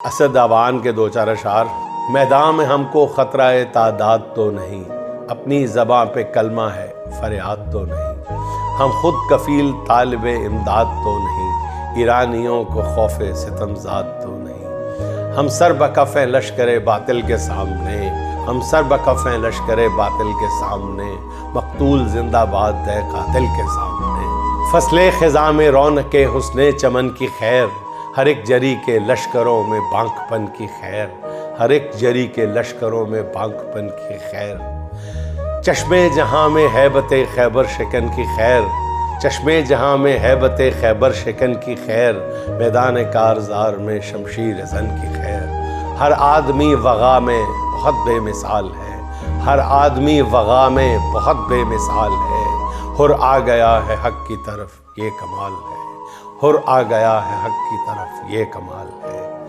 असद आवान के दो चार अशार। मैदान में हमको ख़तरा तादाद तो नहीं, अपनी ज़बां पे कलमा है फरियाद तो नहीं। हम खुद कफ़ील तालिबे इमदाद तो नहीं, ईरानियों को खौफ़े सितमज़ाद तो नहीं। हम सर बकफ़े लश्करे बातिल के सामने, हम सर बकफ़े लश्करे बातिल के सामने, मक़तूल जिंदाबाद है कातिल के सामने। फसले ख़िज़ां में रौनक़े हुस्ने चमन की खैर, हर एक जरी के लश्करों में बांकपन की खैर, हर एक जरी के लश्करों में बांकपन की खैर। चश्मे जहाँ में हैबते खैबर शिकन की खैर, चश्मे जहाँ में हैबते खैबर शिकन की खैर, मैदान कारज़ार में शमशीर ज़न की खैर। हर आदमी वग़ा में बहुत बेमिसाल है, हर आदमी वग़ा में बहुत बेमिसाल है। हुर आ गया है हक़ की तरफ ये कमाल है, हुर आ गया है हक़ की तरफ ये कमाल है।